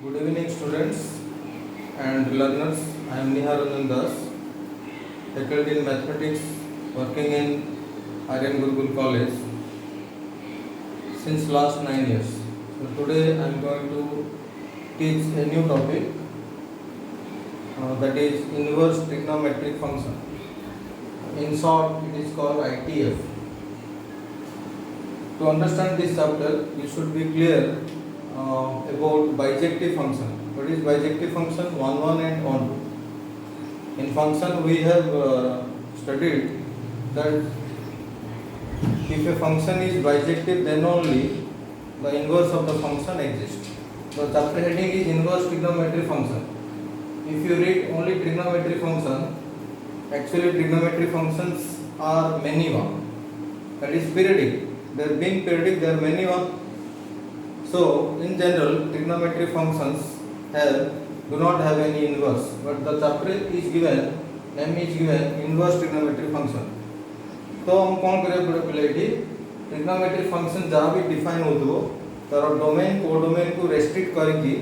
Good evening, students and learners. I am Niharanjan Das, faculty in mathematics, working in Aryan Gurukul College since last 9 years. So today I am going to teach a new topic, that is inverse trigonometric function. In short, it is called ITF. To understand this chapter, you should be clear about bijective function. What is bijective function? 1, 1 and 1, 2. In function, we have studied that if a function is bijective, then only the inverse of the function exists. The chapter heading is inverse trigonometric function. If you read only trigonometric function, actually trigonometric functions are many one. That is periodic. There being periodic, there are many one. So in general, trigonometric functions do not have any inverse, but the chapter is given, name is given inverse trigonometric function. तो हम कौन करें पूरे प्लेटी trigonometric function जहाँ भी define होतो तार डोमेन कोडोमेन को रेस्ट्रिक्ट करके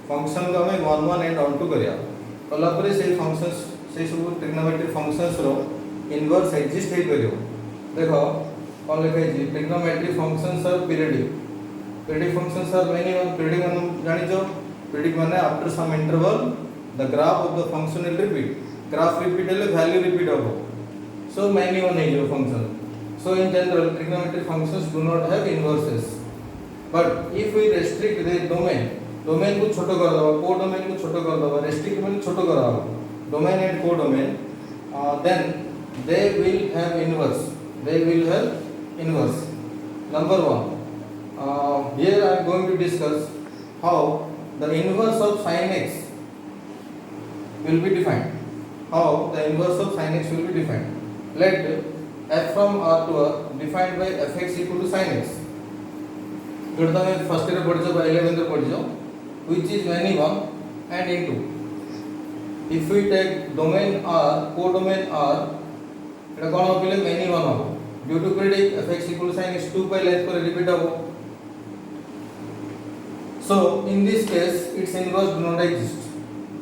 फंक्शन को हमें 1 1 एंड 1 2 करिया कला पर से फंक्शंस से सब ट्रिग्नोमेट्रिक फंक्शंस रो इनवर्स एग्जिस्ट हे करियो देखो कौन लिखा है trigonometric functions are periodic functions are many one periodic one जानि जो पीरियडिक माने after some interval the graph of the function will repeat graph repeat हेले वैल्यू रिपीट होबो so many one is your function. So in general, trigonometric functions do not have inverses. But if we restrict the domain को छोटो कर दो, codomain को छोटो कर दो, restrict में छोटो कर दो, domain and codomain, then they will have inverse. They will have inverse. Number one, here I am going to discuss how the inverse of sin x will be defined. How the inverse of sin x will be defined. Let f from R to R defined by fx equal to sin x. जो तो मैं first year पढ़ जो 11th year पढ़ जो which is many one and into. If we take domain R, codomain R, इटा कौन हो पिले many one हो. Due to periodic fx equal to sin x 2 pi length पर repeat हो. So in this case its inverse do not exist.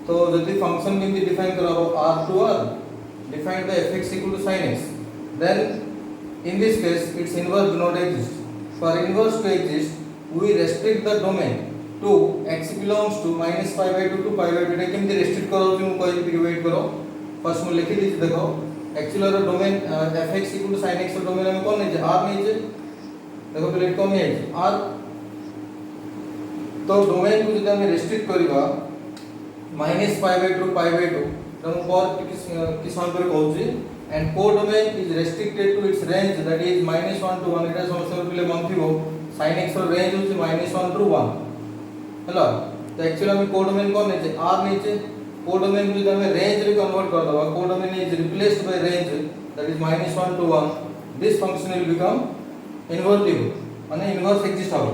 तो यदि function में भी define करा हो R to R defined by fx equal to sin x, then in this case its inverse do not exist. For inverse to exist, we restrict the domain to x belongs to minus pi by 2 to pi by 2. इटा केमती restrict करो जो मैं कोई भी wait करो. First मैं लिखी दीजिए देखो. Actually our domain fx equal to sin x का domain हमें कौन नहीं है? R नहीं है. देखो पहले कौन है? R. तो domain को जब हमें restrict करेगा minus pi by 2 pi by 2 किस मान पर कहूची and codomain is restricted to its range that is -1 to 1 एटा समस्या पर पहले मन थिबो sin x ର range होची -1 to 1 हैला तो एक्चुअली हम codomain कोन नेचे r नेचे codomain को हम range रे कन्वर्ट कर दबा codomain is replaced by range that is -1 to 1 this function will become invertible माने inverse exist हो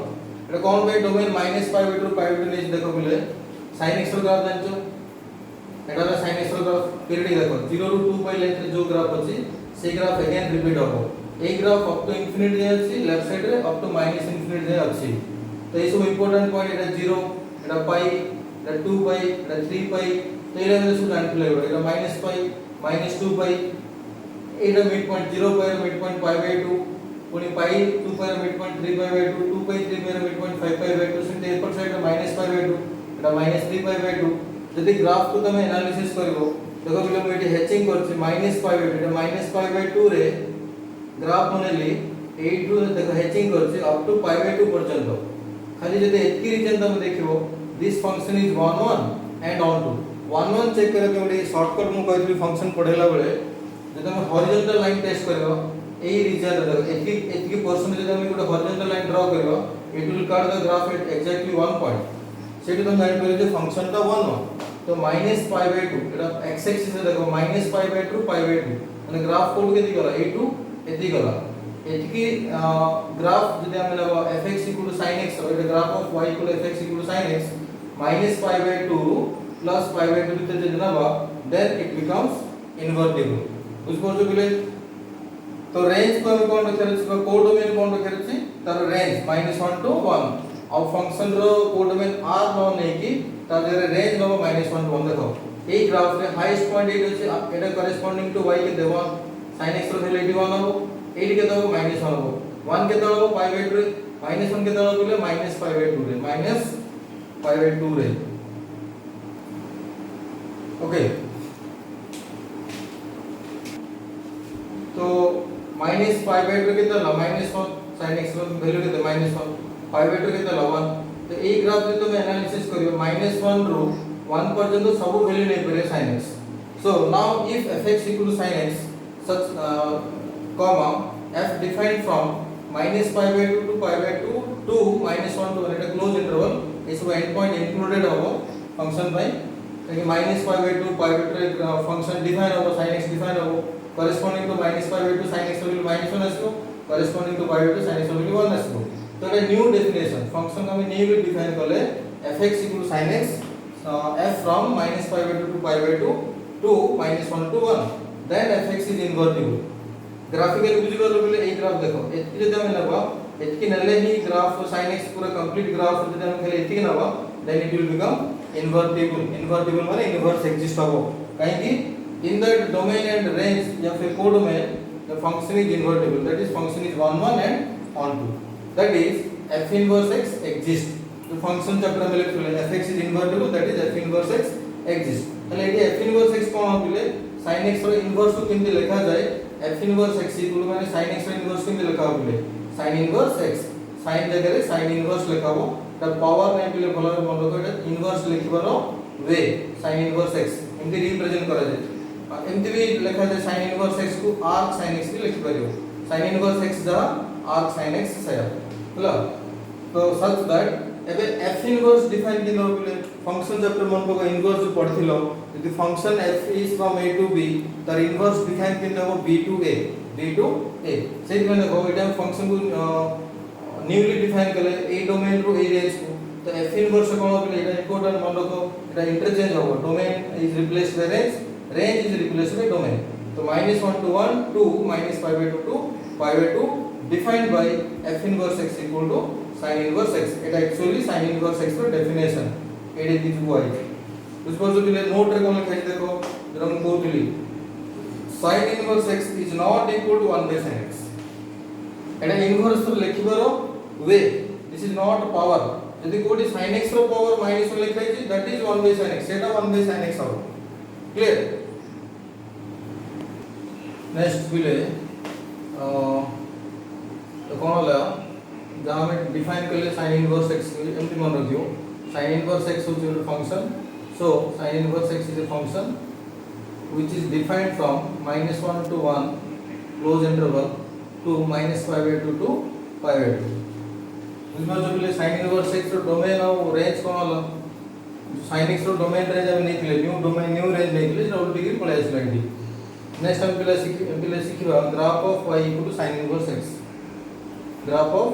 एटा कोन by domain -pi by 2 pi by 2 नेचे देखो पहले sin x ର ग्राफ जानचो एटा रे sin x रो ग्राफ पीरियड देखो 0 टू 2 पाई लेंथ रे जो graph अछि से ग्राफ अगेन रिपीट होबो ए ग्राफ अप टू इंफिनिटी जे अछि लेफ्ट साइड रे अप टू माइनस इंफिनिटी जे अछि तो ए सब इंपोर्टेंट पॉइंट एटा 0 एटा पाई एटा 2 पाई एटा 3 पाई तो एटा में सब जान प्ले एटा माइनस पाई माइनस 2 पाई एटा mid point 0 pi mid point pi by 2 पुनी pi 2 pi mid point 3 pi by 2 2 pi 3 pi mid point 5 pi by 2 से ऊपर साइड रे minus pi by 2 Etah minus 3 pi by 2 यदि graph को तमे analysis करबो देखो बिलो में हैचिंग करछि -π/2 रे ग्राफ बनेली 8 रो देखो हैचिंग करछि अप टू π/2 पर्यंत खाली जदि एतकी रीजन तमे देखिबो this function is 1 1 and onto 1 1 check करे के शॉर्टकट मु कहथि फंक्शन पढेला बेले जदि हम हॉरिजॉन्टल लाइन टेस्ट करबो एई रीजन रे देखो एतकी पोर्शन जदि हम गोटे हॉरिजॉन्टल लाइन ड्रा करबो it will cut the graph at exactly 1 point सेठी तुम जानि परे जे फंक्शन ता 1 1 तो -π/2 एटा x एक्सिस से देखो -π/2 π/2 माने ग्राफ कोड केति गला a2 एति गला एतकी ग्राफ जदि हम लेबो fx sin x एटा graph of y fx sin x -π/2 plus π/2 भीतर जदि नबा देन इट बिकम्स इन्वर्टिबल बुझ पड़छो बिले तो रेंज को हम कोन रखे छी कोडोमेन कोन रखे छी तार रेंज -1 to 1 और फंक्शन रो को डोमेन r न नै कि ता जरे रेंज नो -1 to 1 देखो ए ग्राफ रे हाईएस्ट पॉइंट एट अछि एटा करेस्पोंडिंग टू y के देबो sin x रो वैल्यू 81 हो 8 के देबो -1 हो 1 के देबो π/2 रे -1 के देबो बोले -π/2 रे -π/2 रे ओके तो -π/2 के देला -1 sin x रो वैल्यू के -1 π/2 के देला 1 तो ए ग्राफ जे तुम एनालिसिस करियो -1 रो 1 पर्यंत सब वैल्यू नै परे sin x so now if fx equal to sin x such comma f defined from -π/2 to π/2 to -1 to 1 Etah close interval ए सब एंड पॉइंट इंक्लूडेड हो फंक्शन भाई कि -π/2 π/2 फंक्शन डिफाइन हो sin x डिफाइन हो corresponding to -π/2 sin x value -1 आसो corresponding to π/2 sin x value 1 आसो तो एटा new definition function को हम न्यूली डिफाइन करले fx equal to sin x f from -π/2 to π/2 to -1 to 1 then fx is invertible graphically बुझी गलो बोले ए ग्राफ देखो एति जदि हम लेबा एति नेले ही ग्राफ sin x पूरा कंप्लीट ग्राफ जदि हम खाली एति नेबा then it will become invertible माने इनवर्स एग्जिस्ट हो काहे कि in that domain and range या फिर codomain the function is invertible that is function is on 1 and on 2 that is f inverse x exists तो फंक्शन चैप्टर में लिखले fx is invertible that is f inverse x exists तले eighty f inverse x कोन होबिले sin x रो inverse को केमते लिखा जाय f inverse x equal माने sin x रो inverse केमते लिखा होबिले sin inverse x sin जगह रे sin inverse लिखाबो त पावर नै बिले भलो मन को एटा इनवर्स लिखिबारो वे sin inverse x एमती रिप्रेजेंट करा जाय एमती भी लिखा जाय sin inverse x को arc sin x भी लिखि परियो sin inverse x जा arc sin x सया होला तो सच दैट एबे f इनवर्स डिफाइन किनो बोले फंक्शन चैप्टर मन को इनवर्स पढिथिलो यदि function f is from a to b तर इनवर्स डिफाइन किनो हो b to a सेहि माने देखो एटा फंक्शन को न्यूली डिफाइन करले ए डोमेन रो ए रेंज को तो f इनवर्स कोन बोले एटा इंपोर्टेंट मन को एटा इंटरचेंज हो domain is replaced by range is replaced by domain तो -1 to 1 to -π/2 to π/2 defined by f inverse x equal to sin inverse x Etah actually sin inverse x row definition एडे दिखबो आइ उस पर जो दिले note रे कोन लिखाइ देखो जरा हम कहतली sin inverse x is not equal to 1 by sin x एटा इनवर्स तो लिखिबारो वे दिस इज नॉट पावर यदि कोडी sin x रो पावर -1 लिखाइ छी that is 1 by sin x Etah 1 by sin x हो क्लियर नेक्स्ट बिले तो कोन होला जहां में डिफाइन करले sin inverse x एमती मन रखियो sin inverse x is a function so sin inverse x is a function which is defined from -1 to 1 close interval to -π/2 to π/2 इसमें जो बोले sin inverse x रो डोमेन और रेंज कोन होला sin x रो domain range हम नहीं new domain new range नहीं ले जो डिग्री पळे आइसलांडी नेक्स्ट हम पिले सिखिबा graph of y equal to sin inverse x graph of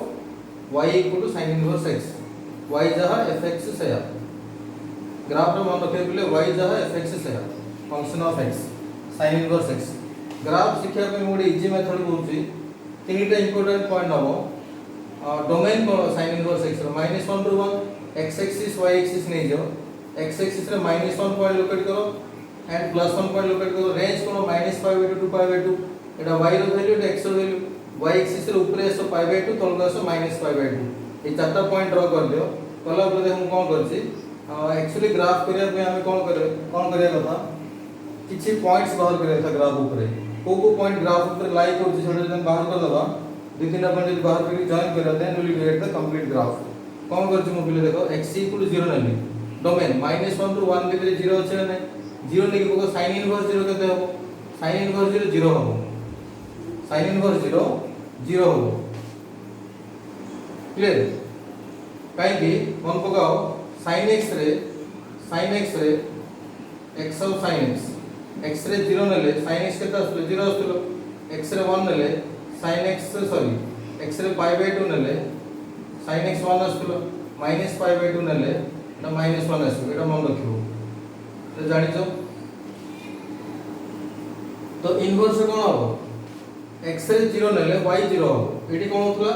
y equal to sin inverse x y जहा fx सया ग्राफ रो मन रखे पिले y जहा fx सया function of x sin inverse x graph सिखिया पे मोडी इजी मेथड कहूची तीनटा इंपोर्टेंट पॉइंट हबो डोमेन को sin inverse x रो -1 to 1 x axis y axis नै जो x एक्सिस रे -1 पॉइंट लोकेट करो एंड +1 पॉइंट लोकेट करो रेंज को -π/2 to π/2 Etah y row value Etah x row value y axis रे ऊपर आसो π/2 तल आसो -π/2 ए चारटा पॉइंट ड्रा कर दियो कला पर हम कोन करछि एक्चुअली ग्राफ करिया पे हम कोन करिया कथा किछि पॉइंट्स बाहर करिया था ग्राफ ऊपर को पॉइंट ग्राफ ऊपर लाई करछि छोटे जन बाहर कर दबा दो तीन पॉइंट बाहर करके जॉइन कर then will get the complete graph कोन करछि मो पहिले देखो x = 0 नली डोमेन -1 to 1 के 0 अछि नै 0 नहीं को sin inverse 0 केते हो sin inverse 0 0 हो sin inverse 0 0 हो क्लियर काहे कि मन पकाओ sin x रे x of sin x रे 0 नले sin x केते आसले 0 आसलो x रे 1 नले sin x सॉरी x रे π/2 नले sin x 1 आसलो -π/2 नले ना -1 आसलो एटा मन रखियो तो जानि जो तो इनवर्स कोन हो x रे 0 नले y 0 हो एटी कोन होतला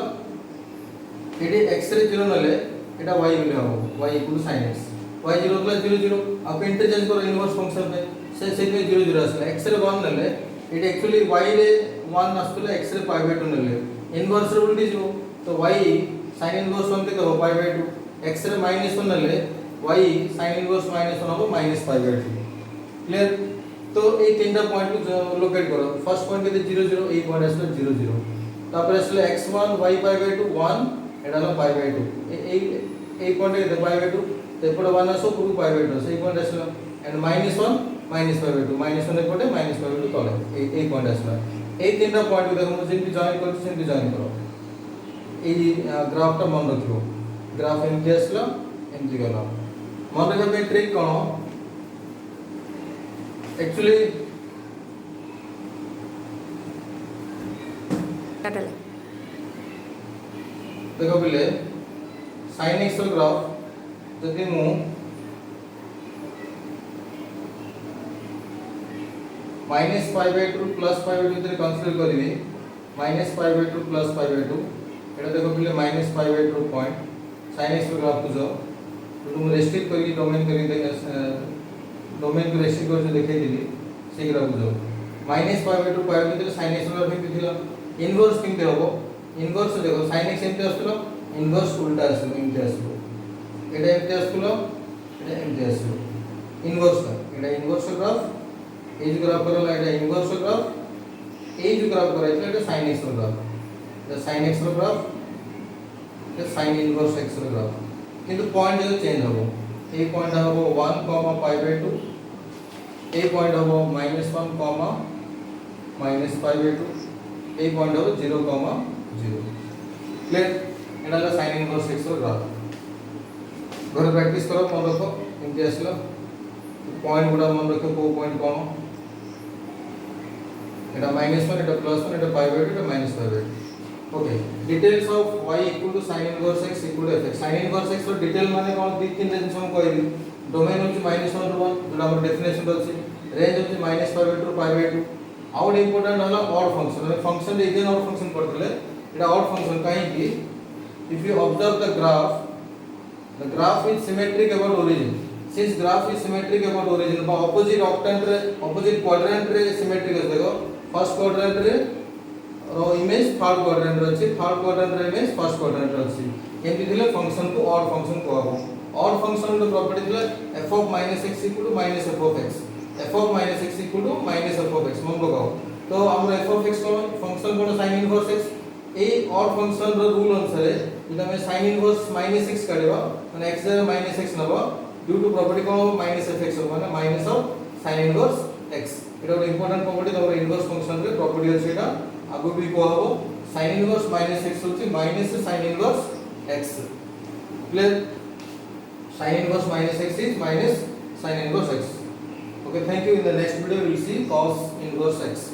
एटी x रे 0 नले এটা y বলে হবে y = sin x y 0 + 0 0 आप इंटरचेंज करो इनवर्स फंक्शन में से में 0 0 আসলে x रे 1 নেলে এটা एक्चुअली y रे 1 আসলে x रे π/2 নেলে इनवर्स रे उल्टी जो तो y sin इनवर्स 1 কেতে হবে π/2 x रे -1 নেলে y sin इनवर्स -1 হবে -π/2 क्लियर तो এই তিনটা পয়েন্ট লোকেট করো ফার্স্ট পয়েন্ট কেতে 0 0 এই পয়েন্ট আসলে 0 0 তারপরে আসলে x1 y π/2 1 এটা হলো π/2 এই পয়েন্টে কেতে π/2 তো এরপরে 1 আসো পুরো π/2 সেই পয়েন্ট আসলে এন্ড -1 -π/2 -1 এর পরে -π/2 তলে এই পয়েন্ট আসলে এই তিনটা পয়েন্ট দেখো যেমনি জয়েন করছি সেমনি জয়েন করো এই গ্রাফটা মনে রাখো গ্রাফ এমটি আসলো এমটি গেল মনে রাখবে ট্রিক কোন एक्चुअली কাটালে देखो पहले sin x ର ଗ୍ରାଫ ଯଦି ମୁଁ -π/2 +π/2 ଭିତରେ କନସିଡର କରିବି -π/2 +π/2 এটা দেখো पहले -π/2 পয়েন্ট sin x ର ଗ୍ରାଫ କୁ जो ମୁଁ ରେଷ୍ଟ୍ରିକ୍ଟ କରିକି ଡୋमेन କରି डोमेन को रेस्ट्रिक्ट करके देखाई दिली से ग्राफ जो -π/2 π ভিতরে sin x ର গ্রাফ কেমতি ছিল इनवर्स केमति होबो इनवर्स देखो sin x एमति आसलो इनवर्स उल्टा आसलो एमति आसलो एटा एमति आसलो एटा एमति आसलो इनवर्स का एटा इनवर्स ग्राफ ए जो ग्राफ करला एटा इनवर्स ग्राफ ए जो ग्राफ कराइतला एटा sin x ର ग्राफ द sin x ର ग्राफ एटा sin इनवर्स x ର ग्राफ किंतु पॉइंट जो चेंज होबो ए पॉइंट होबो 1, π/2 ए पॉइंट होबो -1, -π/2 ए पॉइंट होबो 0, 0 क्लियर एटा ला sin इनवर्स x ର ग्राफ घर प्रैक्टिस करो मन रखो एमती आसलो पॉइंट गुडा मन रखो को पॉइंट कोन एटा -1 एटा +1 एटा π/2 एटा -π/2 okay details of y = sin inverse x = f sin inverse x ର डिटेल माने कोन दी तीन जिंस हम कहली डोमेन होची -1 ରୁ 1 जोडा हमर डेफिनेशन अछि रेंज होची -π/2 ରୁ π/2 आउट इंपोर्टेंट हला ऑड फंक्शन माने फंक्शन रे इगेन ऑड फंक्शन पढले एटा ऑड फंक्शन काहे कि if you observe the graph is symmetric about origin since graph is symmetric about origin बा ऑपोजिट ऑक्टेंट रे ऑपोजिट क्वाड्रेंट रे सिमेट्रिक अछि देखो फर्स्ट क्वाड्रेंट रे रो इमेज थर्ड क्वाड्रेंट रे अछि थर्ड क्वाड्रेंट रे इमेज फर्स्ट क्वाड्रेंट रे अछि एमति दिले फंक्शन को ऑड फंक्शन कहबो ऑड फंक्शन रो प्रॉपर्टी दिले f of -x = -f of x f of -x = -f of x मन लगाओ तो हमर f of x कोन फंक्शन कोन sin इनवर्स x ए ऑड फंक्शन रो रूल अनुसार इदा में sin इनवर्स -x काढबा माने x रे -x नबा ड्यू टू प्रॉपर्टी कोन -fx माने minus of sin inverse x एटा इंपोर्टेंट प्रॉपर्टी तमर इनवर्स फंक्शन रे प्रॉपर्टी अछि एटा आगु भी कहबो sin इनवर्स -x होची minus sin inverse x clear sin inverse -x is minus sin inverse x okay thank you in the next video we will see cos inverse x